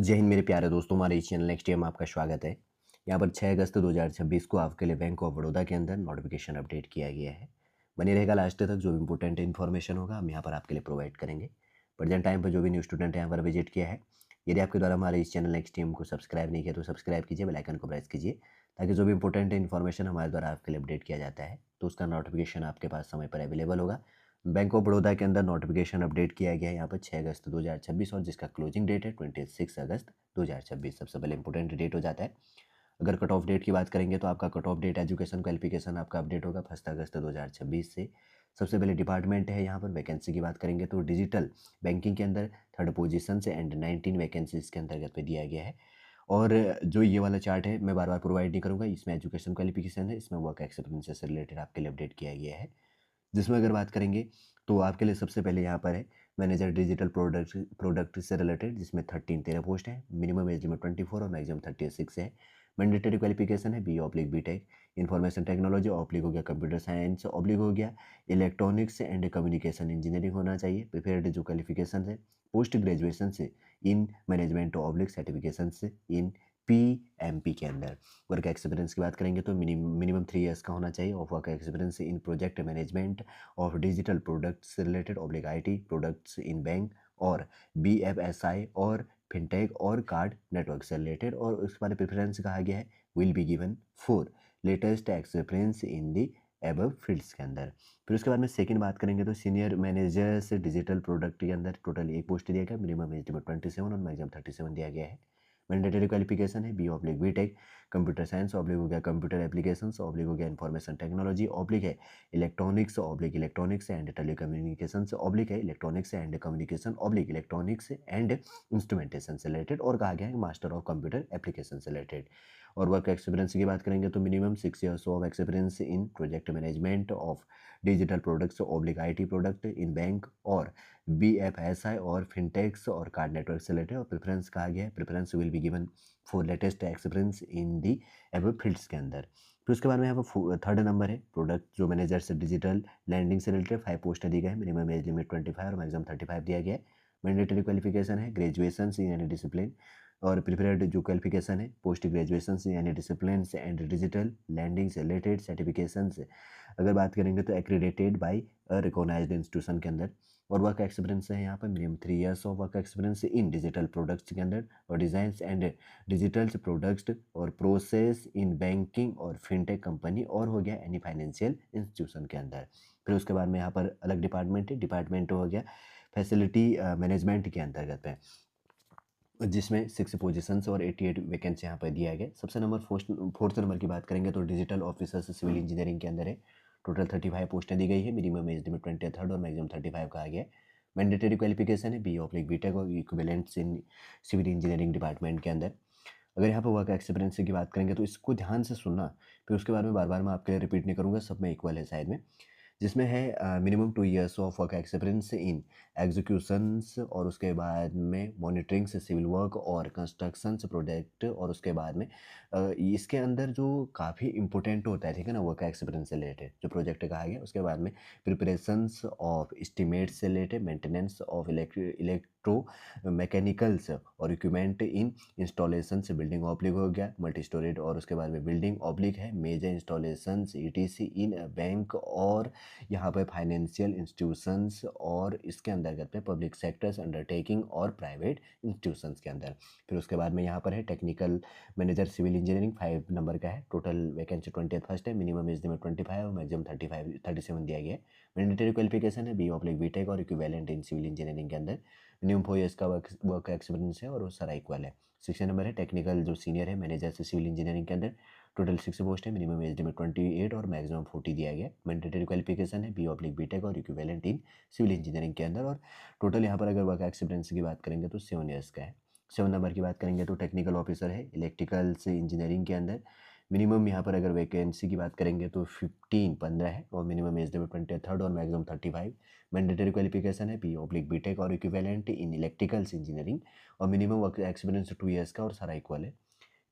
जय हिंद मेरे प्यारे दोस्तों, हमारे इस चैनल नेक्स्ट में आपका स्वागत है। यहाँ पर 6 अगस्त 2026 को आपके लिए बैंक ऑफ बड़ौदा के अंदर नोटिफिकेशन अपडेट किया गया है। बने रहेगा लास्ट तक, जो भी इंपॉर्टेंट इन्फॉर्मेशन होगा हम यहाँ पर आपके लिए प्रोवाइड करेंगे। प्रेजेंट टाइम पर जो भी न्यू स्टूडेंट यहाँ पर विजिट किया है, यदि आपके द्वारा हमारे इस चैनल नेक्स्ट टीम को सब्सक्राइब नहीं किया तो सब्सक्राइब कीजिए, बेल आइकन को प्रेस कीजिए, ताकि जो भी इंपॉर्टेंट इन्फॉर्मेशन हमारे द्वारा आपके लिए अपडेट किया जाता है तो उसका नोटिफिकेशन आपके पास समय पर अवेलेबल होगा। बैंक ऑफ बड़ौदा के अंदर नोटिफिकेशन अपडेट किया गया है यहाँ पर 6 अगस्त 2026 और जिसका क्लोजिंग डेट है 26 अगस्त 2026। सबसे पहले इंपॉर्टेंट डेट हो जाता है। अगर कट ऑफ डेट की बात करेंगे तो आपका cut off date education qualification आपका अपडेट होगा 1 अगस्त 2026 से। सबसे पहले डिपार्टमेंट है यहाँ पर। वैकेंसी की बात करेंगे तो डिजिटल बैंकिंग के अंदर 3rd पोजीशन से एंड 19 वैकेंसीज के अंतर्गत पे दिया गया है। और जो ये वाला चार्ट है मैं बार बार प्रोवाइड नहीं करूँगा, इसमें एजुकेशन क्वालिफिकेशन है, इसमें वर्क एक्सपीरियंस से रिलेटेड आपके लिए अपडेट किया गया है। जिसमें अगर बात करेंगे तो आपके लिए सबसे पहले यहाँ पर है मैनेजर डिजिटल प्रोडक्ट से रिलेटेड, जिसमें 13 पोस्ट है। मिनिमम एज लिमिट 24 और मैक्सिमम 36 है। मैंडेटरी क्वालिफिकेशन है बी/बी.टेक इन्फॉर्मेशन टेक्नोलॉजी ऑब्लिक हो गया कंप्यूटर साइंस ऑब्लिक हो गया इलेक्ट्रॉनिक्स एंड कम्युनिकेशन इंजीनियरिंग होना चाहिए। प्रिफर्ड जो क्वालिफिकेशन है पोस्ट ग्रेजुएशन से इन मैनेजमेंट ऑब्लिक सर्टिफिकेशन से इन PMP के अंदर। वर्क एक्सपीरियंस की बात करेंगे तो मिनिमम 3 ईयर्स का होना चाहिए of work experience in project management of digital products related oblique IT products in bank और BFSI और फिनटेक और कार्ड नेटवर्क से रिलेटेड। और उसके बाद प्रेफरेंस कहा गया है will be given for latest experience in the above fields के अंदर। फिर उसके बाद में सेकंड बात करेंगे तो सीनियर मैनेजर्स डिजिटल प्रोडक्ट के अंदर टोटल एक पोस्ट दिया गया। मिनिमम एज लिमिट 27 और मैक्सिमम 37 दिया गया है। मैंडेटरी क्वालिफिकेशन है बी/बी.टेक कंप्यूटर साइंस ऑब्लिक हो गया कंप्यूटर एप्लीकेशंस ऑब्लिक हो गया इन्फॉर्मेशन टेक्नोलॉजी ऑब्लिक है electronics oblique electronics and telecommunications oblique है electronics and communication oblique electronics and instrumentation से रिलेटेड। और कहा गया है मास्टर ऑफ कंप्यूटर एप्लीकेशन से रिलेटेड। और वर्क एक्सपीरियंस की बात करेंगे तो minimum 6 years of experience in project management of digital products oblique IT product in bank और BFSI और फिनटेक्स और कार्ड नेटवर्क से रिलेटेड। और प्रेफरेंस कहा गया है preference will be given for latest experience in the above fields के अंदर। फिर उसके बाद में यहाँ पर थर्ड नंबर है प्रोडक्ट जो मैनेजर से डिजिटल लैंडिंग से रिलेटेड 5 पोस्ट दी गई है। मिनिमम एज लिमिट 25 और मैक्सिमम 35 दिया गया है। मैंडेटरी क्वालिफिकेशन है ग्रेजुएशन इन एनी डिसिप्लिन और प्रिफर्ड जो क्वालिफिकेशन है post graduation in any discipline and digital landing से रिलेटेड सर्टिफिकेशन से अगर बात करेंगे तो एक्रीडेटेड बाई रिकॉग्नाइज्ड इंस्टीट्यूशन के अंदर। और वर्क एक्सपीरियंस है यहाँ पर minimum 3 years of work experience in digital products के अंदर और डिज़ाइंस एंड डिजिटल प्रोडक्ट्स और प्रोसेस इन बैंकिंग और फिनटेक कंपनी और हो गया एनी फाइनेंशियल इंस्टीट्यूशन के अंदर। फिर उसके बाद में यहाँ पर अलग डिपार्टमेंट हो गया फैसिलिटी मैनेजमेंट के अंतर्गत है, जिसमें 6 पोजीशंस और 88 वैकेंसी यहाँ पर दिया गया। सबसे फोर्थ नंबर की बात करेंगे तो डिजिटल ऑफिसर्स सिविल इंजीनियरिंग के अंदर है। टोटल 35 पोस्टें दी गई है। मिनिमम एज लिमिट 23 और मैक्सिमम 35 कहा गया है। मैंडेटरी क्वालिफिकेशन है बी/बी.टेक और equivalents in civil engineering department के अंदर। अगर यहाँ पर वर्क एक्सपीरियंस की बात करेंगे तो इसको ध्यान से सुनना, फिर उसके बारे में बार बार मैं आपके लिए रिपीट नहीं करूँगा, सब में इक्वल है शायद में। जिसमें है minimum 2 years of work experience in executions और उसके बाद में मॉनिटरिंग से सिविल वर्क और कंस्ट्रक्शंस प्रोजेक्ट। और उसके बाद में इसके अंदर जो काफ़ी इंपॉर्टेंट होता है, ठीक है ना, वर्क एक्सपीरियंस से रिलेटेड जो प्रोजेक्ट कहा गया। उसके बाद में प्रिपरेशंस ऑफ एस्टिमेट से related maintenance of electro mechanicals और इक्विपमेंट इन इंस्टॉलेशन से बिल्डिंग ऑब्लिक हो गया मल्टी स्टोरेज। और उसके बाद में बिल्डिंग ऑब्लिक है मेजर इंस्टॉलेशन ETC इन बैंक और यहाँ पे फाइनेंशियल इंस्टीट्यूशंस और इसके अंतर्गत पे पब्लिक सेक्टर्स अंडरटेकिंग और प्राइवेट इंस्टीट्यूशंस के अंदर। फिर उसके बाद में यहाँ पर है technical manager civil engineering 5 number का है। टोटल वैकेंसी 21 है। मिनिमम एज लिमिट 25 और मैक्सिमम 37 दिया गया है। मैंडेटरी क्वालिफिकेशन है बी/बी.टेक और इक्विवेलेंट इन सिविल इंजीनियरिंग के अंदर। मिनिमम 4 ईयर्स का वर्क एक्सपीरियंस है और वो सारा इक्वल है। 6 नंबर है टेक्निकल जो सीनियर है मैनेजर से सिविल इंजीनियरिंग के अंदर। टोटल 6 पोस्ट है। मिनिमम एज लिमिट 28 और मैक्सिमम 40 दिया गया। मैंडेटरी क्वालिफिकेशन है बी/बी.टेक और इक्विवेलेंट इन सिविल इंजीनियरिंग के अंदर। और टोटल यहाँ पर अगर वर्क एक्सपीरियंस की बात करेंगे तो 7 ईयर्स का है। 7 नंबर की बात करेंगे तो टेक्निकल ऑफिसर है इलेक्ट्रिकल से इंजीनियरिंग के अंदर। मिनिमम यहाँ पर अगर वैकेंसी की बात करेंगे तो 15 है और मिनिमम एज लिमिट 23 और मैक्सिमम 35। मैंडेटरी क्वालिफिकेशन है बी/बी.टेक और इक्विवेलेंट इन इलेक्ट्रिकल्स इंजीनियरिंग और मिनिमम वर्क एक्सपीरियंस 2 ईयर्स का और सारा इक्वल है।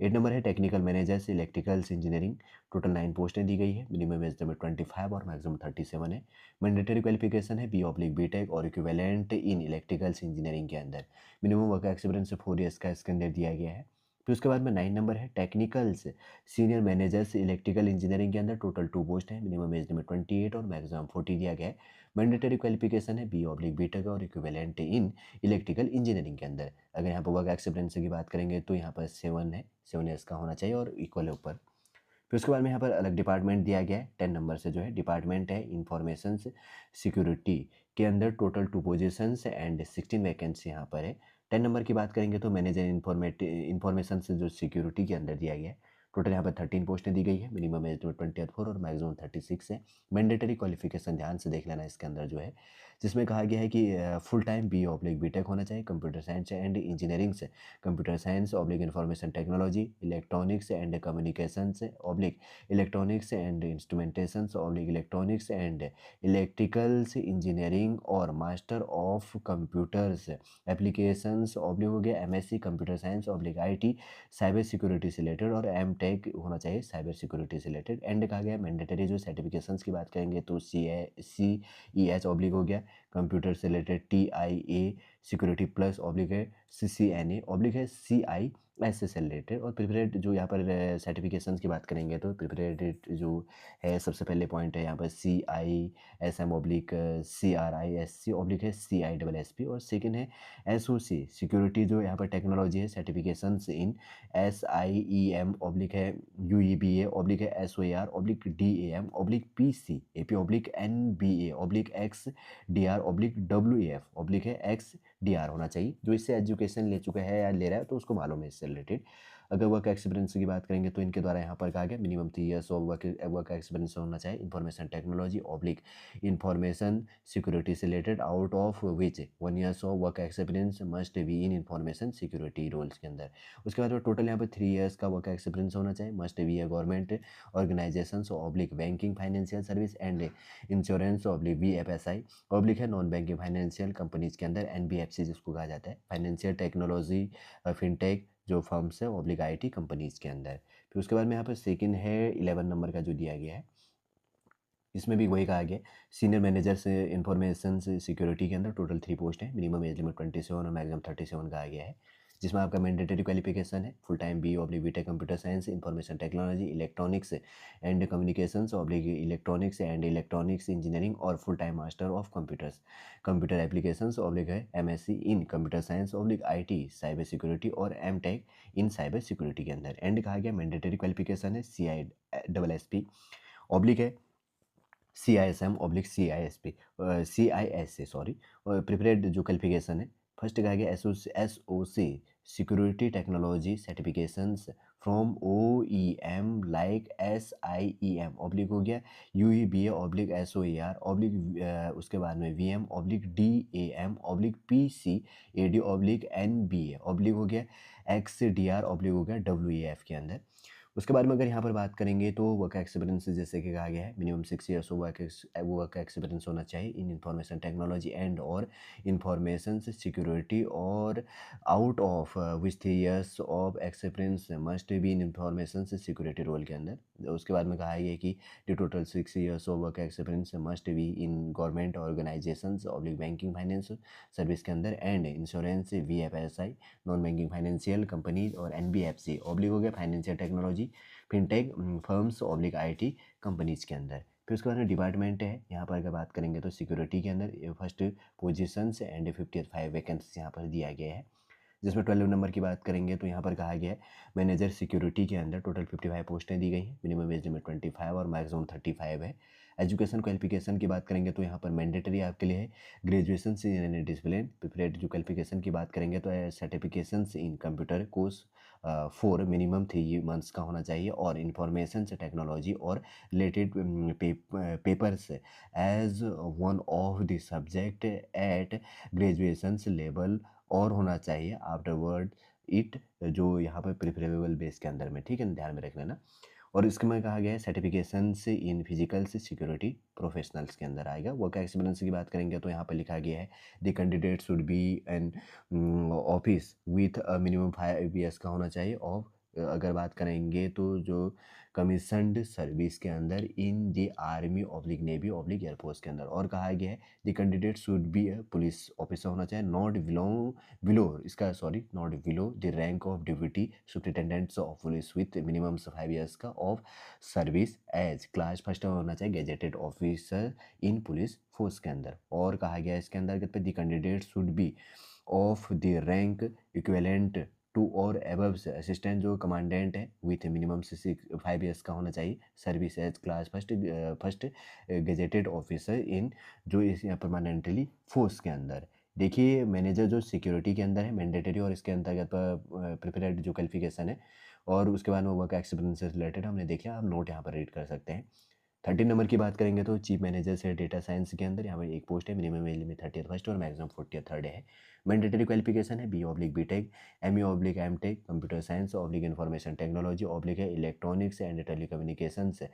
8 नंबर है technical managers electricals engineering, total 9 पोस्टें दी गई है, मिनिमम एज लिमिट 25 और मैक्सिमम 37 है। मैंडेटरी क्वालिफिकेशन है बी.टेक और इक्विवेलेंट इन इलेक्ट्रिकल्स इंजीनियरिंग के अंदर मिनिमम वर्क एक्सपीरियंस 4 ईयर्स का इसके अंदर दिया गया है। फिर उसके बाद में 9 नंबर है technicals senior managers electrical engineering के अंदर टोटल 2 पोस्ट है, मिनिमम एज लिमिट 28 और मैक्सिमम 40 दिया गया है। मैंडेटरी क्वालिफिकेशन है बी.टेक और इक्विवेलेंट इन इलेक्ट्रिकल इंजीनियरिंग के अंदर। अगर यहाँ पर वर्क एक्सपीरियंस की बात करेंगे तो यहाँ पर 7 है, 7 ईयर्स का होना चाहिए और इक्वल है ऊपर। फिर उसके बाद में यहाँ पर अलग डिपार्टमेंट दिया गया है 10 नंबर से जो है डिपार्टमेंट है इंफॉर्मेशन सिक्योरिटी के अंदर टोटल 2 पोजीशंस एंड 16 वैकेंसी यहाँ पर है। 10 नंबर की बात करेंगे तो मैनेजर इंफॉर्मेशन से जो सिक्योरिटी के अंदर दिया गया है, टोटल यहाँ पर 13 पोस्टें दी गई है, मिनिमम एज 24 और मैक्सिमम 36 है। मैंडेटरी क्वालिफिकेशन ध्यान से देख लेना इसके अंदर जो है, जिसमें कहा गया है कि फुल टाइम बी.टेक होना चाहिए कंप्यूटर साइंस एंड इंजीनियरिंग से, computer science oblique information technology, electronics and communication से oblique electronics and instrumentation oblique electronics and electricals engineering और master of computers applications oblique हो गया MSc computer science oblique IT cyber security से related और MTech होना चाहिए cyber security से related. And कहा गया मैंडेटरी जो सर्टिफिकेशंस की बात करेंगे तो CES ऑब्लिक हो गया कंप्यूटर से related TIA security plus oblique है CCNA ऑब्लिक है CIS से रिलेटेड। और प्रिपरेड जो यहाँ पर सर्टिफिकेशंस की बात करेंगे तो प्रिपरेड जो है सबसे पहले पॉइंट है यहाँ पर CISM ऑब्लिक CRISC ऑब्लिक है CISSP और सेकेंड है SOC सिक्योरिटी जो यहाँ पर टेक्नोलॉजी है सर्टिफिकेशंस इन SIEM ऑब्लिक है UEBA ऑब्लिक है SOAR oblique DAM oblique PCAP oblique NBA oblique XDR oblique WAF oblique है XDR होना चाहिए। जो इससे एजुकेशन ले चुका है या ले रहा है तो उसको मालूम है इससे रिलेटेड। अगर वर्क एक्सपीरियंस की बात करेंगे तो इनके द्वारा यहाँ पर कहा गया minimum 3 years of work experience होना चाहिए information technology oblique information security से related, out of which 1 years of work experience must be in information security roles के अंदर। उसके बाद टोटल यहाँ पर 3 ईयर्स का वर्क एक्सपीरियंस होना चाहिए, must be a government organisation oblique banking financial service and insurance oblique VFSI oblique है नॉन बैंकिंग फाइनेंशियल कंपनीज के अंदर NBFC जिसको कहा जाता है, फाइनेंशियल टेक्नोलॉजी फिनटेक जो फर्म्स है ऑब्लिक IT कंपनीज के अंदर। फिर उसके बाद में यहाँ पर सेकंड है 11 नंबर का जो दिया गया है, इसमें भी वही कहा गया सीनियर मैनेजर से इंफॉर्मेशन सिक्योरिटी के अंदर टोटल 3 पोस्ट है, मिनिमम एज लिमिट 27 और मैक्सिमम 37 कहा गया है, जिसमें आपका मैंडेटरी क्वालिफिकेशन है full time BTech computer science information technology electronics and communications oblique electronics and electronics engineering और full time master of computers computer applications oblique है MSc in computer science oblique IT cyber security और MTech in cyber security के अंदर। And कहा गया mandatory qualification है CISSP oblique है CISM oblique CISA sorry. प्रिपरेड जो क्वालिफिकेशन है फर्स्ट कहा गया SOC security technology certifications from OEM like SIEM oblique हो गया UEBA ऑब्लिक SOAR ऑब्लिक उसके बाद में VM oblique DAM oblique PCAD oblique NBA oblique हो गया XDR ऑब्लिक हो गया WAF के अंदर। उसके बाद में अगर यहाँ पर बात करेंगे तो वर्क एक्सपीरियंस जैसे कि कहा गया है मिनिमम 6 ईयर्स वर्क एक्सपीरियंस होना चाहिए इन इंफॉर्मेशन टेक्नोलॉजी एंड और इंफॉर्मेशन सिक्योरिटी और out of which 3 years of experience must be in information security role के अंदर। उसके बाद में कहा गया कि the total 6 years of work experience must be in government organisation oblique banking finance service के अंदर and insurance VFSI non banking financial companies और NBFC ऑब्लिक हो गया financial technology fintech firms oblique IT companies के अंदर। फिर उसके बाद में डिपार्टमेंट है यहाँ पर अगर बात करेंगे तो सिक्योरिटी के अंदर फर्स्ट पोजीशंस एंड 55 वैकेंसी यहाँ पर दिया गया है, जिसमें 12 नंबर की बात करेंगे तो यहाँ पर कहा गया है मैनेजर सिक्योरिटी के अंदर टोटल 55 पोस्टें दी गई हैं, मिनिमम एज लिमिट 25 और मैक्सिमम 35 है। एजुकेशन क्वालिफिकेशन की बात करेंगे तो यहाँ पर मैंडेटरी आपके लिए है ग्रेजुएशन इन डिसिप्लिन। प्रिपरेड जो क्वालिफिकेशन की बात करेंगे तो certification in computer course 4 minimum 3 months का होना चाहिए और इंफॉर्मेशन टेक्नोलॉजी और related papers as one of the subject at graduation level और होना चाहिए आफ्टरवर्ड इट जो यहाँ पर प्रिफरेबल बेस के अंदर में, ठीक है ध्यान में रख लेना। और इसके में कहा गया है सर्टिफिकेशन से इन फिजिकल से सिक्योरिटी प्रोफेशनल्स के अंदर आएगा। वर्क एक्सपीरियंस की बात करेंगे तो यहाँ पर लिखा गया है the candidate should B an office with minimum 5 years का होना चाहिए ऑफ अगर बात करेंगे तो जो कमीशन्ड सर्विस के अंदर in the army oblique navy oblique air force के अंदर। और कहा गया है the candidate should be a police officer होना चाहिए, नॉट बिलो इसका sorry not below the rank of deputy superintendents of police with minimum 5 years का of service as class first होना चाहिए gazetted officer in police force के अंदर। और कहा गया है इसके अंतर्गत पे the candidate should be of the rank equivalent to और एबव असिस्टेंट जो कमांडेंट है विथ मिनिमम 5 years का होना चाहिए service as class first gazetted officer in जो इस परमानेंटली फोर्स के अंदर। देखिए मैनेजर जो सिक्योरिटी के अंदर है मैंडेटरी, और इसके अंतर्गत प्रिपेयर्ड जो क्वालिफिकेशन है और उसके बाद में वर्क एक्सपीरियंस से रिलेटेड हमने देखा, आप नोट यहाँ पर रीड कर सकते हैं। 13 नंबर की बात करेंगे तो चीफ मैनेजर से डेटा साइंस के अंदर यहाँ पर एक पोस्ट है, मिनिमम एज में 30th फर्स्ट और मैक्सिमम 40th थर्ड है। मैंडेटरी क्वालिफिकेशन है BTech, MTech computer science information technology है इलेक्ट्रॉनिक्स एंड टेलीकम्युनिकेशंस है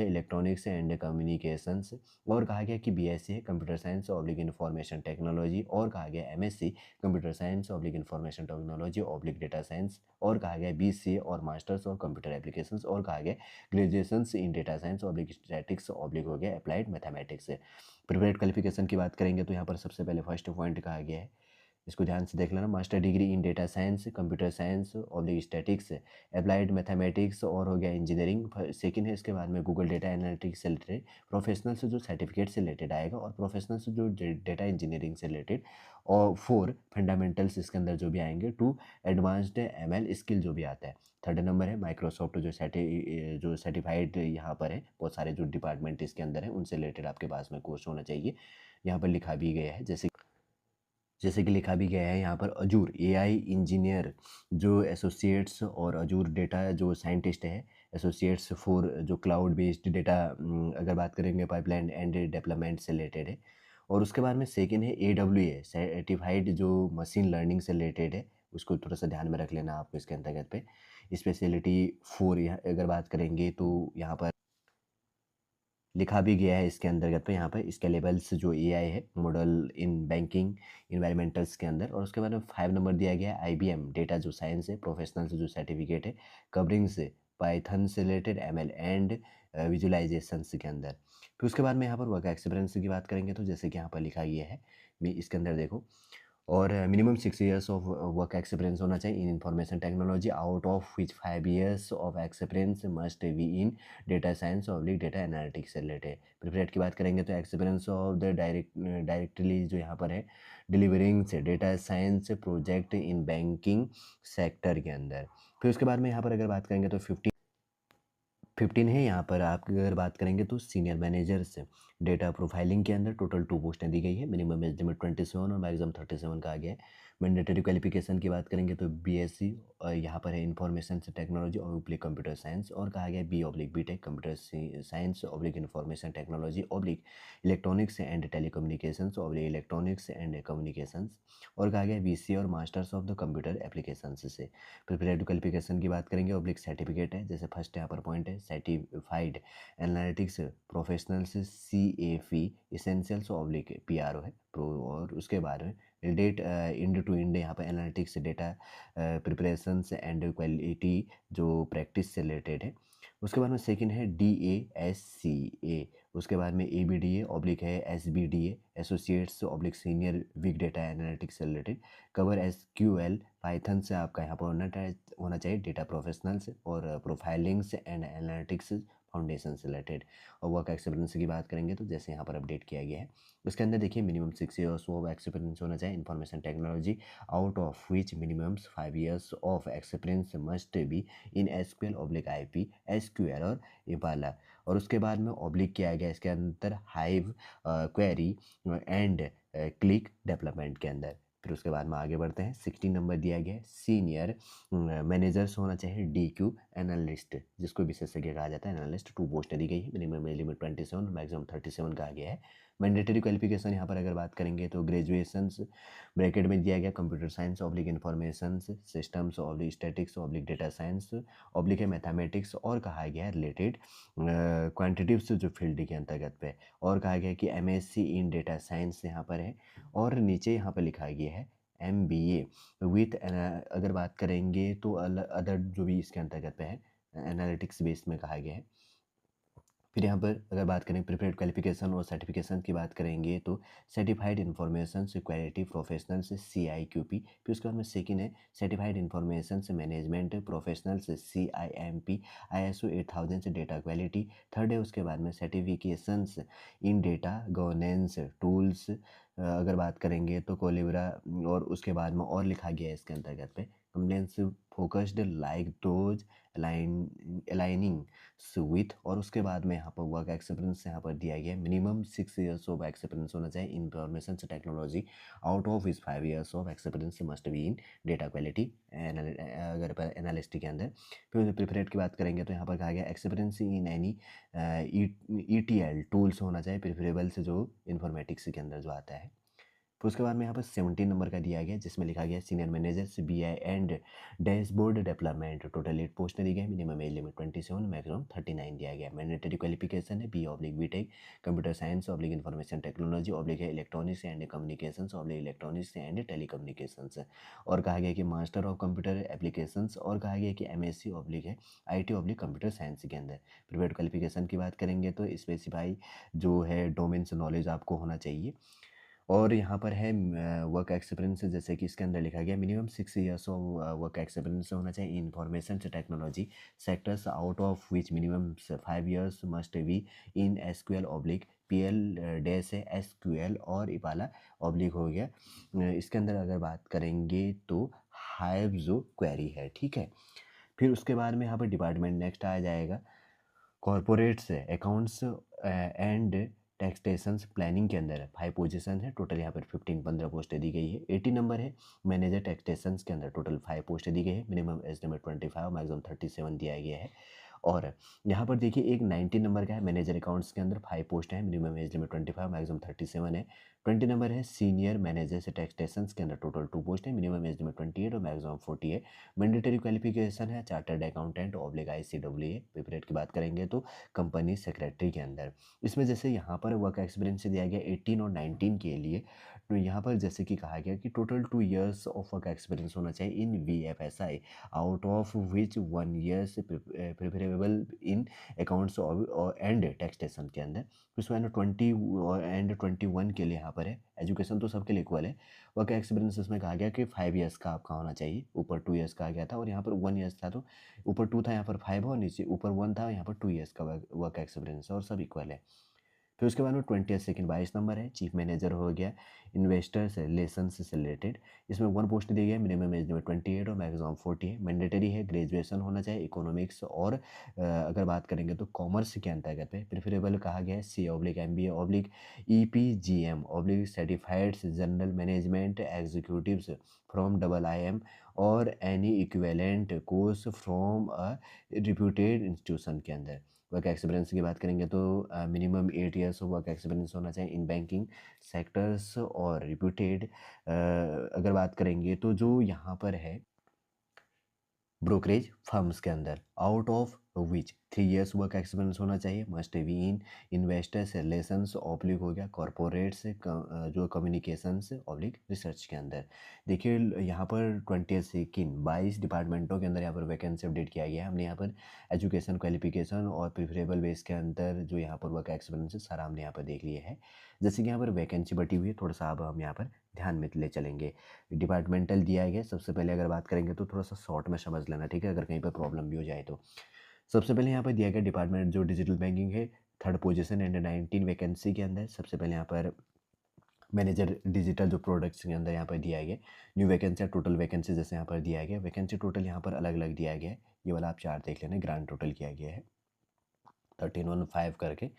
इलेक्ट्रॉनिक्स एंड कम्युनिकेशंस। और कहा गया कि बीएससी है कंप्यूटर साइंस इंफॉर्मेशन टेक्नोलॉजी। और कहा गया MSc computer science information technology data science. और कहा गया बीसीए और मास्टर्स ऑफ कंप्यूटर एप्लीकेशंस। और कहा गया ग्रेजुएशंस इन डेटा साइंस स्टैटिक्स हो गया अप्लाइड मैथमेटिक्स। प्रिपेयर्ड क्वालिफिकेशन की बात करेंगे तो यहाँ पर सबसे पहले फर्स्ट पॉइंट कहा गया है, इसको ध्यान से देख लेना, master degree in data science computer science statics applied mathematics और हो गया इंजीनियरिंग। सेकंड है इसके बाद में गूगल डेटा एनालिटिक्स से रिलेटेड प्रोफेशनल से जो सर्टिफिकेट से रिलेटेड आएगा, और प्रोफेशनल से जो डेटा इंजीनियरिंग से रिलेटेड। और 4 फंडामेंटल्स इसके अंदर जो भी आएंगे। 2 एडवांस्ड एमएल स्किल जो भी आता है। थर्ड नंबर है माइक्रोसॉफ्ट जो सर्टिफाइड यहाँ पर है, बहुत सारे जो डिपार्टमेंट इसके अंदर है उनसे रिलेटेड आपके पास में कोर्स होना चाहिए। यहाँ पर लिखा भी गया है जैसे कि लिखा भी गया है यहाँ पर अजूर एआई इंजीनियर जो एसोसिएट्स और अजूर डेटा जो साइंटिस्ट है एसोसिएट्स फॉर जो क्लाउड बेस्ड डेटा अगर बात करेंगे पाइपलाइन एंड डेवलपमेंट से रिलेटेड है। और उसके बाद में सेकंड है AWS सर्टिफाइड जो मशीन लर्निंग से रिलेटेड है, उसको थोड़ा सा ध्यान में रख लेना आपको इसके अंतर्गत पे। स्पेशलिटी 4 यहाँ अगर बात करेंगे तो यहाँ पर लिखा भी गया है इसके अंतर्गत पे यहाँ पर स्केलेबल्स जो एआई है मॉडल इन बैंकिंग इन्वायरमेंटल्स के अंदर। और उसके बाद में 5 नंबर दिया गया है IBM डेटा जो साइंस है प्रोफेशनल से जो सर्टिफिकेट है कवरिंग से पाइथन से रिलेटेड ML एंड विजुलाइजेशंस के अंदर। फिर उसके बाद में यहाँ पर वर्क एक्सपीरियंस की बात करेंगे तो जैसे कि यहाँ पर लिखा गया है मैं इसके अंदर देखो, और minimum 6 years of work experience होना चाहिए in information technology out of which 5 years of experience must be in data science और डेटा एनालिटिक्स से रिलेटेड। प्रिपेयर्ड की बात करेंगे तो एक्सपीरियंस ऑफ द डायरेक्टली जो यहाँ पर है डिलीवरिंग से data science project in banking sector के अंदर। फिर उसके बाद में यहाँ पर अगर बात करेंगे तो 15 है यहाँ पर। आप अगर बात करेंगे तो सीनियर मैनेजर से डेटा प्रोफाइलिंग के अंदर टोटल 2 पोस्टें दी गई है, मिनिमम एज लिमिट 27 और मैक्सिमम 37 का आ गया है। मैंडेटरी क्वालिफिकेशन की बात करेंगे तो बीएससी यहाँ पर है इंफॉर्मेशन से टेक्नोलॉजी कंप्यूटर साइंस। और कहा गया B.Tech computer science information technology electronics and telecommunications electronics and communications. और कहा गया बीसी और masters of the computer applications से। प्रिपेयर्ड क्वालिफिकेशन की बात करेंगे सर्टिफिकेट है, जैसे फर्स्ट यहाँ पर पॉइंट है certified analytics professionals CAFE essentials PRO है प्रो। और उसके बाद में डेट इंड टू इंड यहाँ पर analytics data preparations and quality जो प्रैक्टिस से रिलेटेड है। उसके बाद में सेकंड है DASCA। उसके बाद में ABDA है SBDA associates senior big data analytics से रिलेटेड कवर SQL पाइथन से आपका यहाँ पर होना चाहिए डेटा प्रोफेशनल्स और प्रोफाइलिंग्स एंड एनालिटिक्स फाउंडेशन से रिलेटेड। और वर्क एक्सपीरियंस की बात करेंगे तो जैसे यहाँ पर अपडेट किया गया है उसके अंदर देखिए मिनिमम 6 years ऑफ एक्सपीरियंस होना चाहिए information technology out of which minimum 5 years of experience must be in SQL IP SQL और इम्पाला। और उसके बाद में ऑब्लिक किया गया इसके अंदर hive query and click development के अंदर। फिर उसके बाद में आगे बढ़ते हैं 16 नंबर दिया गया है सीनियर मैनेजर्स होना चाहिए DQ एनालिस्ट जिसको विशेषज्ञ कहा जाता है एनालिस्ट। 2 पोस्ट दी गई है, मिनिमम लिमिट 27 मैक्सिमम 37 का आ गया है। मैंडेटरी क्वालिफिकेशन यहाँ पर अगर बात करेंगे तो ग्रेजुएशंस ब्रैकेट में दिया गया computer science information systems statics data science है मैथमेटिक्स। और कहा गया है रिलेटेड क्वान्टिटिव्स जो फील्ड के अंतर्गत पे। और कहा गया कि MSc इन डेटा साइंस यहाँ पर है। और नीचे यहाँ पर लिखा गया है MBA विथ अगर बात करेंगे तो अदर जो भी इसके अंतर्गत पे है एनालिटिक्स बेस में कहा गया है। फिर यहाँ पर अगर बात करें प्रिपेयर्ड क्वालिफिकेशन और सर्टिफिकेशन की बात करेंगे तो सर्टिफाइड इंफॉर्मेशन सिक्योरिटी प्रोफेशनल से CIQP। फिर उसके बाद में सेकेंड है सर्टिफाइड इंफॉर्मेशन से मैनेजमेंट प्रोफेशनल से CIMP ISO 8000 से डेटा क्वालिटी। थर्ड है उसके बाद में सर्टिफिकेशंस इन डेटा गवर्नेंस टूल्स अगर बात करेंगे तो कोलिब्रा। और उसके बाद में और लिखा गया है इसके अंतर्गत पे compliance focused like those aligning with. और उसके बाद में यहाँ पर वर्क एक्सपीरियंस यहाँ पर दिया गया है मिनिमम 6 ईयर्स ऑफ एक्सपीरियंस होना चाहिए इंफॉर्मेशन टेक्नोलॉजी आउट ऑफ इस 5 years of experience must be in data quality अगर पर एनालिस्ट के अंदर। फिर प्रिपरेट की बात करेंगे तो यहाँ पर कहा गया experience in any ETL tools होना चाहिए प्रिफरेबल से जो इन्फॉर्मेटिक्स के अंदर जो आता है। फिर उसके बाद में यहाँ पर 17 नंबर का दिया गया जिसमें लिखा गया senior manager CBI and dashboard development total 8 post दी गई मिनिमम एज लिमिट 27 मैक्सिमम 39 दिया गया। मैंडेटरी क्वालिफिकेशन है B/BTech computer science information technology electronics and communication electronics and telecommunications. और कहा गया कि मास्टर ऑफ कंप्यूटर एप्लीकेशंस और कहा गया कि MSc है IT कंप्यूटर साइंस के अंदर। प्रीपेड क्वालिफिकेशन की बात करेंगे तो स्पेसिफाई जो है डोमेन्स नॉलेज आपको होना चाहिए। और यहाँ पर है वर्क एक्सपीरियंस जैसे कि इसके अंदर लिखा गया minimum 6 years of work experience होना चाहिए information technology sectors out of which minimum 5 years must be in SQL/PL dash है SQL और इपाला ऑब्लिक हो गया। इसके अंदर अगर बात करेंगे तो हाइव जो क्वेरी है, ठीक है। फिर उसके बाद में यहाँ पर डिपार्टमेंट नेक्स्ट आ जाएगा corporates accounts and taxations planning के अंदर 5 पोजीशन है टोटल यहाँ पर 15 पोस्टें दी गई है। 80 नंबर है मैनेजर टैक्सेशंस के अंदर टोटल 5 पोस्टें दी गई है मिनिमम एज लिमिट 25 मैक्सिमम 37 दिया गया है। और यहाँ पर देखिए एक 90 नंबर का है मैनेजर अकाउंट्स के अंदर 5 पोस्ट है मिनिमम एज लिमिट 25 मैक्सिमम 37 है। 20 नंबर है सीनियर मैनेजर से टैक्सेशंस के अंदर टोटल 2 पोस्ट है मिनिमम एज लिमिट 28 और मैक्सिमम 40 है। मैंडेटरी क्वालिफिकेशन है चार्टर्ड अकाउंटेंट ICAA। प्रिपरेट की बात करेंगे तो कंपनी सेक्रेटरी के अंदर। इसमें जैसे यहाँ पर वर्क एक्सपीरियंस दिया गया 18 और 19 के लिए, तो यहाँ पर जैसे कि कहा गया कि total 2 years of work experience होना चाहिए इन VFSI out of which 1 years preferable in accounts and taxation के अंदर। उसके बाद 20 एंड 21 के लिए यहाँ पर है एजुकेशन तो सबके लिए इक्वल है। वर्क एक्सपीरियंस इसमें कहा गया कि 5 ईयर्स का आपका होना चाहिए, ऊपर 2 ईयर्स कहा गया था और यहाँ पर 1 ईयर्स था तो ऊपर 2 था यहाँ पर 5 और नीचे ऊपर 1 था यहाँ पर 2 ईयर्स का वर्क एक्सपीरियंस और सब इक्वल है। फिर उसके बाद में 22 नंबर है चीफ मैनेजर हो गया इन्वेस्टर्स रिलेशन से रिलेटेड। इसमें 1 पोस्ट दी गई है मिनिमम एज लिमिट 28 और मैक्सिमम 40 है। मैंडेटरी है ग्रेजुएशन होना चाहिए इकोनॉमिक्स और अगर बात करेंगे तो कॉमर्स के अंतर्गत है। प्रेफरेबल कहा गया है C/MBA EPGM certified general management executives from IIM और any equivalent course from a reputed institution के अंदर। वर्क एक्सपीरियंस की बात करेंगे तो minimum 8 years of work experience होना चाहिए इन बैंकिंग सेक्टर्स और रिप्यूटेड। अगर बात करेंगे तो जो यहाँ पर है ब्रोकरेज फर्म्स के अंदर out of which 3 years work experience होना चाहिए must be in investors relations oblique हो गया कॉरपोरेट से जो कम्युनिकेशन से ऑब्लिक रिसर्च के अंदर। देखिए यहाँ पर 22 डिपार्टमेंटों के अंदर यहाँ पर वैकेंसी अपडेट किया गया है। हमने यहाँ पर एजुकेशन क्वालिफिकेशन और प्रिफरेबल बेस के अंदर जो यहाँ पर वर्क एक्सपीरियंस है सारा हमने यहाँ पर देख लिया है। जैसे कि यहाँ पर वैकेंसी बटी हुई है थोड़ा सा अब हम यहाँ पर ध्यान में ले चलेंगे। डिपार्टमेंटल दिया गया सबसे पहले अगर बात करेंगे तो थोड़ा सा शॉर्ट में समझ लेना, ठीक है, अगर कहीं पर प्रॉब्लम भी हो जाए तो। सबसे पहले यहाँ पर दिया गया डिपार्टमेंट जो डिजिटल बैंकिंग है 3rd पोजीशन एंड 19 वैकेंसी के अंदर। सबसे पहले यहाँ पर मैनेजर डिजिटल जो प्रोडक्ट्स के अंदर यहाँ पर दिया गया न्यू वैकेंसी टोटल वैकेंसी जैसे यहाँ पर दिया गया वैकेंसी टोटल यहाँ पर अलग अलग दिया गया है। ये वाला आप चार्ट देख लेना ग्रांड टोटल किया गया है 1315 करके।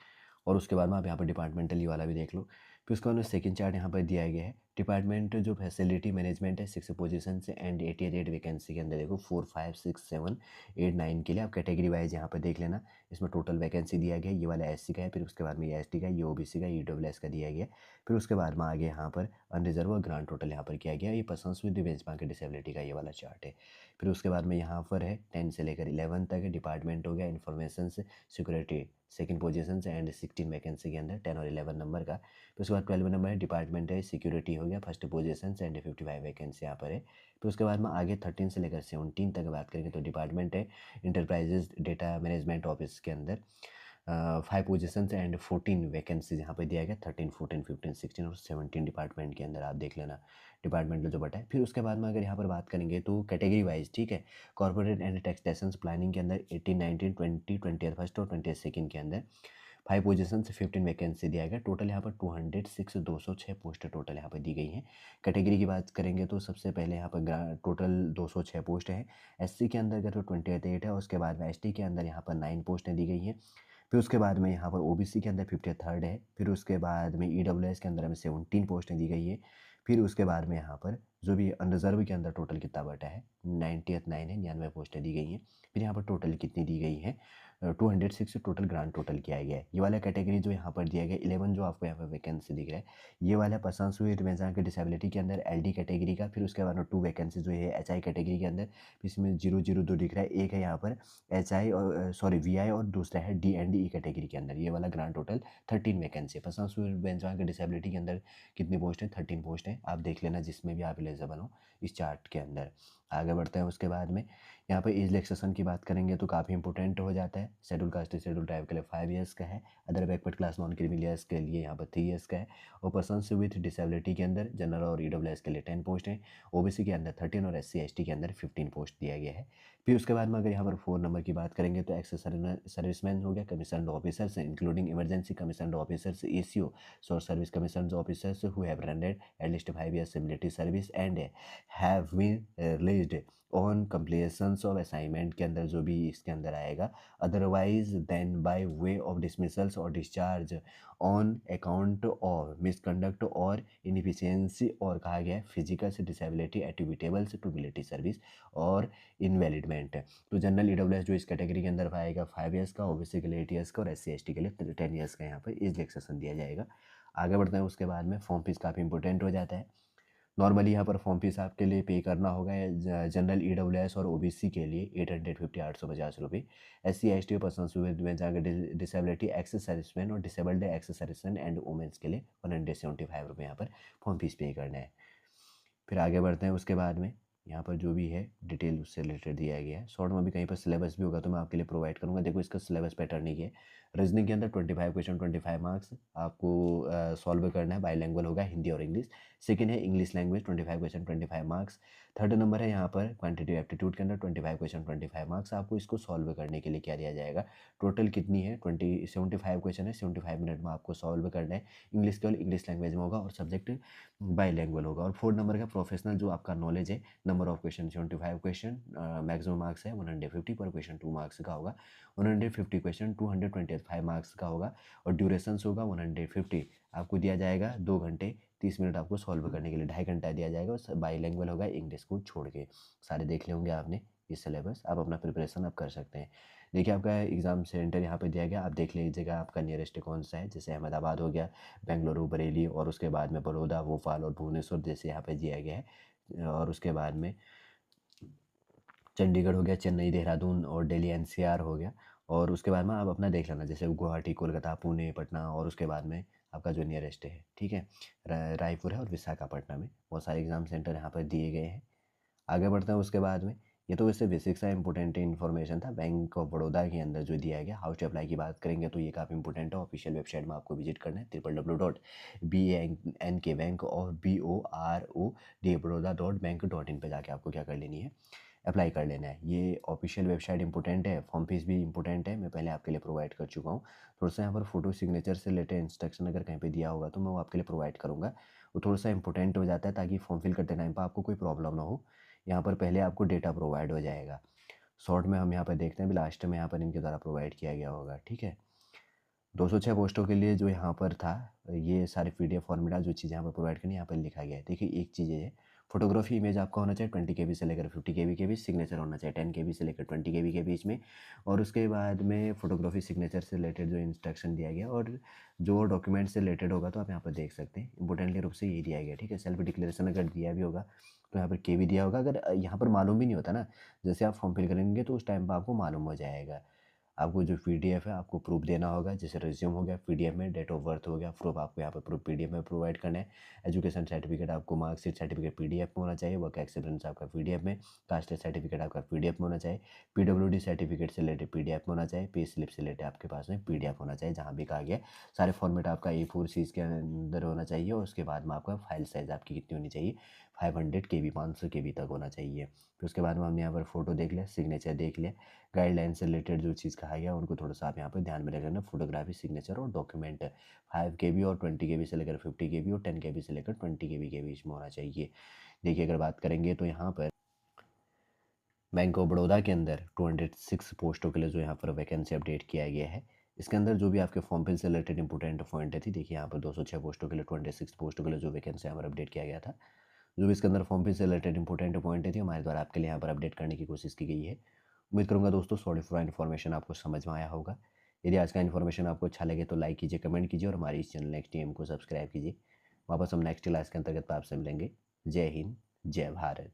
और उसके बाद में आप यहाँ पर डिपार्टमेंटल ये वाला भी देख लो। फिर उसके बाद में सेकंड चार्ट यहाँ पर दिया गया है डिपार्टमेंट जो फैसिलिटी मैनेजमेंट है 6 पोजीशन से एंड 88 वैकेंसी के अंदर देखो 4 5 6 7 8 9 के लिए आप कैटेगरी वाइज यहाँ पर देख लेना। इसमें टोटल वैकेंसी दिया गया ये वाला SC का है, फिर उसके बाद में ये ST का, ये OBC का, EWS का दिया गया। फिर उसके बाद में आगे यहाँ पर अनरिजर्व और ग्रांड टोटल यहाँ पर किया गया। ये पर्सन्स विद बेंचमार्क डिसेबिलिटी का ये वाला चार्ट है। फिर उसके बाद में यहाँ पर है 10 से लेकर 11 तक डिपार्टमेंट हो गया इंफॉर्मेशन सिक्योरिटी 2nd पोजीशन से एंड 16 वैकेंसी के अंदर 10 और 11 नंबर का। फिर उसके बाद 12 नंबर है डिपार्टमेंट है सिक्योरिटी हो गया फर्स्ट पोजीशन एंड 55 वैकेंसी यहाँ पर है। फिर उसके बाद में आगे 13 से लेकर 17 तक बात करेंगे तो डिपार्टमेंट है इंटरप्राइजेज डेटा मैनेजमेंट ऑफिस के अंदर 5 पोजीशन एंड 14 वैकेंसीज यहाँ पे दिया गया 13, 14, 15, 16 और 17 डिपार्टमेंट के अंदर आप देख लेना डिपार्टमेंटल जो बटा है। फिर उसके बाद में अगर यहाँ पर बात करेंगे तो कैटेगरी वाइज, ठीक है, कॉर्पोरेट एंड टैक्सेशन प्लानिंग के अंदर 18, 19, 20, 20 फर्स्ट और 20 सेकेंड के अंदर 5 पोजीशन से 15 वैकेंसी दिया गया। टोटल यहाँ पर 206 पोस्ट टोटल यहाँ पर दी गई हैं। कैटेगरी की बात करेंगे तो सबसे पहले यहाँ पर टोटल 206 पोस्ट है। एससी के अंदर तो 28 है। उसके बाद में एसटी के अंदर यहाँ पर 9 पोस्टें दी गई हैं। फिर उसके बाद में यहाँ पर ओबीसी के अंदर 53rd है। फिर उसके बाद में ईडब्ल्यूएस के अंदर हमें 17 पोस्टें दी गई है। फिर उसके बाद में यहाँ पर जो भी अनरिजर्व के अंदर टोटल कितना बटा है 90th 9 है, 99 पोस्टें दी गई हैं। फिर यहाँ पर टोटल कितनी दी गई है 206 टोटल ग्रांड टोटल किया गया है। ये वाला कैटेगरी जो यहाँ पर दिया गया 11 जो आपको यहाँ पर वैकेंसी दिख रहा है ये वाला पर्सन्स विद मेजर के डिसेबिलिटी के अंदर एलडी कैटेगरी का। फिर उसके बाद में 2 वैकेंसी जो है एचआई कैटेगरी के अंदर, इसमें 002 दिख रहा है। एक है यहाँ पर एचआई और सॉरी वीआई और दूसरा है डी एंड ई कैटेगरी के अंदर। ये वाला ग्रांड टोटल 13 वैकेंसी है। पर्सन्स विद मेजर के डिसेबिलिटी के अंदर कितनी पोस्ट है 13 पोस्ट है। आप देख लेना जिसमें भी आप एलिजिबल हो इस चार्ट के अंदर। आगे बढ़ते हैं उसके बाद में यहाँ पर एज रिलैक्सेशन की बात करेंगे तो काफ़ी इंपॉर्टेंट हो जाता है। शेड्यूल कास्ट शेड्यूल ट्राइब के लिए 5 ईयर्स का है। अदर बैकवर्ड क्लास नॉन क्रिमिलियर्स के लिए यहाँ पर 3 ईयर्स का है। और पर्सन्स विथ डिसेबिलिटी के अंदर जनरल और ईडब्ल्यूएस के लिए 10 पोस्ट हैं। ओबीसी के अंदर 13 और एससी एसटी के अंदर 15 पोस्ट दिया गया है। फिर उसके बाद में अगर यहाँ पर 4 नंबर की बात करेंगे तो एक्स सर्विसमैन हो गया, commissioned officers including emergency commissioned officers, ACO short service commissioned officers who have rendered at least 5 years military service and have been released on completions of assignment के अंदर जो भी इसके अंदर आएगा। Otherwise than by way of dismissals और discharge on account of misconduct और inefficiency और कहा गया है फिजिकल से disability attributables to military service और इनवैलिडमेंट। तो जनरल ईडब्ल्यूएस जो इस कैटेगरी के अंदर आएगा 5 years का, ओबीसी के लिए 8 years का और एससी एसटी के लिए 10 years का यहाँ पर एज रिलैक्सेशन दिया जाएगा। आगे बढ़ते हैं उसके बाद में फॉर्म फीस काफ़ी इंपॉर्टेंट हो जाता है। नॉर्मली यहाँ पर फॉर्म फीस आपके लिए पे करना होगा जनरल ईडब्ल्यूएस और ओबीसी के लिए 850 850 रुपये। एससी एसटी पर्सन्स में जाकर डिसेबिलिटी एक्स सर्विसमैन और disabled ex serviceman and women's के लिए 175 रुपये यहाँ पर फॉर्म फीस पे करना है। फिर आगे बढ़ते हैं उसके बाद में यहाँ पर जो भी है डिटेल उससे रिलेटेड दिया गया है। शॉर्ट में भी कहीं पर सिलेबस भी होगा तो मैं आपके लिए प्रोवाइड करूँगा। देखो इसका सिलेबस पैटर्न ही है। रीजनिंग के अंदर 25 क्वेश्चन 25 मार्क्स आपको सॉल्व करना है। बाईलैंग्वेज होगा हिंदी और इंग्लिश। सेकंड है English language 25 question 25 marks. Third number है यहाँ पर क्वांटिटेटिव एप्टीट्यूड के अंदर 25 क्वेश्चन 25 मार्क्स। आपको इसको सॉल्व करने के लिए क्या दिया जाएगा, टोटल कितनी है 75 क्वेश्चन है, 75 मिनट में आपको सॉल्व करना है। इंग्लिश केवल इंग्लिश लैंग्वेज में होगा और सब्जेक्ट बाईलैंग्वेज होगा। और 4 नंबर का प्रोफेशनल जो आपका नॉलेज है, number of question 75 question, maximum marks है 150 पर क्वेश्चन 2 मार्क्स का होगा। 150 क्वेश्चन 225 मार्क्स का होगा और ड्यूरेशंस होगा 150। आपको दिया जाएगा 2 घंटे 30 मिनट आपको सॉल्व करने के लिए, 2.5 घंटा दिया जाएगा और बाईलैंग्वेज होगा इंग्लिश को छोड़ के। सारे देख ले होंगे आपने इस सिलेबस, आप अपना प्रिपरेशन आप कर सकते हैं। देखिए आपका एग्ज़ाम सेंटर यहाँ पे दिया गया, आप देख लीजिएगा आपका नियरेस्ट कौन सा है। जैसे अहमदाबाद हो गया, बेंगलुरु, बरेली और उसके बाद में बड़ौदा, भोपाल और भुवनेश्वर जैसे यहाँ पे दिया गया है। और उसके बाद में चंडीगढ़ हो गया, चेन्नई, देहरादून और दिल्ली एनसीआर हो गया। और उसके बाद में आप अपना देख लेना जैसे गुवाहाटी, कोलकाता, पुणे, पटना और उसके बाद में आपका जो नियरेस्ट है, ठीक है, रायपुर है और विशाखापट्टनम में। बहुत सारे एग्ज़ाम सेंटर यहाँ पर दिए गए हैं। आगे बढ़ते हैं उसके बाद में, ये तो वैसे बेसिक सा इंपॉर्टेंट इन्फॉर्मेशन था। बैंक ऑफ बड़ौदा के अंदर जो दिया गया हाउ टू अप्लाई की बात करेंगे तो ये काफ़ी इंपॉर्टेंट है। ऑफिशियल वेबसाइट में आपको विजिट करना है www.bank पे जाके आपको क्या कर लेनी है, अप्लाई कर लेना है। ये ऑफिशियल वेबसाइट इंपॉर्टेंट है। फॉर्म फीस भी इंपॉर्टेंट है, मैं पहले आपके लिए प्रोवाइड कर चुका हूँ। थोड़ा सा यहाँ पर फोटो सिग्नेचर से रिलेटेड इंस्ट्रक्शन अगर कहीं पे दिया होगा तो मैं वो आपके लिए प्रोवाइड करूँगा। वो थोड़ा सा इंपॉर्टेंट हो जाता है ताकि फॉर्म फिल करते टाइम पर आपको कोई प्रॉब्लम ना हो। यहाँ पर पहले आपको डेटा प्रोवाइड हो जाएगा। शॉर्ट में हम यहाँ पर देखते हैं, भी लास्ट में यहाँ पर इनके द्वारा प्रोवाइड किया गया होगा, ठीक है। 206 पोस्टों के लिए जो यहाँ पर था, ये सारे PDF फॉर्मेट जो चीज़ यहाँ पर प्रोवाइड करनी यहाँ पर लिखा गया है। देखिए एक चीज़ है, फोटोग्राफी इमेज आपका होना चाहिए 20 KB से लेकर 50 KB के बीच, सिग्नेचर होना चाहिए 10 KB से लेकर 20 KB के बीच में। और उसके बाद में फोटोग्राफी सिग्नेचर से रिलेटेड जो इंस्ट्रक्शन दिया गया और जो डॉक्यूमेंट से रिलेटेड होगा तो आप यहाँ पर देख सकते हैं। इंपॉर्टेंटली रूप से ये दिया गया, ठीक है। सेल्फ डिक्लेरेशन अगर दिया भी होगा तो यहाँ पर KB दिया होगा। अगर यहाँ पर मालूम भी नहीं होता ना, जैसे आप फॉर्म फिल करेंगे तो उस टाइम पर आपको मालूम हो जाएगा। आपको जो पीडीएफ है आपको प्रूफ देना होगा, जैसे रिज्यूम हो गया पीडीएफ में, डेट ऑफ बर्थ हो गया प्रूफ आपको यहाँ पर प्रूफ पीडीएफ में प्रोवाइड करना है। एजुकेशन सर्टिफिकेट आपको मार्कशीट सर्टिफिकेट पीडीएफ में होना चाहिए, वर्क एक्सपीरियंस आपका पीडीएफ में, कास्ट सर्टिफिकेट आपका पीडीएफ में होना चाहिए, पीडब्ल्यूडी सर्टिफिकेट से रिलेटेड पीडीएफ में होना चाहिए, पे स्लिप से रिलेटेड आपके पास में पीडीएफ होना चाहिए। जहाँ भी कहा गया सारे फॉर्मेट आपका A4 सीरीज के अंदर होना चाहिए और उसके बाद में आपका फाइल साइज़ आपकी कितनी होनी चाहिए, 500 KB 500 KB तक होना चाहिए। फिर उसके बाद में हमने यहाँ पर फोटो देख लिया, सिग्नेचर देख लिया, गाइडलाइन से रिलेटेड जो चीज़ कहा गया उनको थोड़ा सा आप यहाँ पर ध्यान में रखना। फोटोग्राफी, सिग्नेचर और डॉक्यूमेंट 5 KB और 20 KB से लेकर 50 KB और 10 KB से लेकर 20 KB के बीच में होना चाहिए। देखिए अगर बात करेंगे तो यहाँ पर बैंक ऑफ बड़ौदा के अंदर 206 पोस्टों के लिए जो यहाँ पर वैकेंसी अपडेट किया गया है। इसके अंदर जो भी आपके फॉर्म फिल से रिलेटेड इंपॉर्टेंट पॉइंट थी, देखिए यहाँ पर 206 पोस्टों के लिए 26 पोस्टों के लिए जो वैकेंसी यहाँ पर अपडेट किया गया था, जो भी इसके अंदर फॉर्म फिल से रिलेटेड इंपॉर्टेंट पॉइंट थी हमारे द्वारा आपके लिए यहाँ पर अपडेट करने की कोशिश की गई है। उम्मीद करूँगा दोस्तों सॉरी फॉर इन्फॉर्मेशन आपको समझ में आया होगा। यदि आज का इन्फॉर्मेशन आपको अच्छा लगे तो लाइक कीजिए, कमेंट कीजिए और हमारे इस चैनल नेक्स्ट टीएम को सब्सक्राइब कीजिए। वापस हम नेक्स्ट क्लास के अंतर्गत आपसे मिलेंगे। जय हिंद, जय भारत।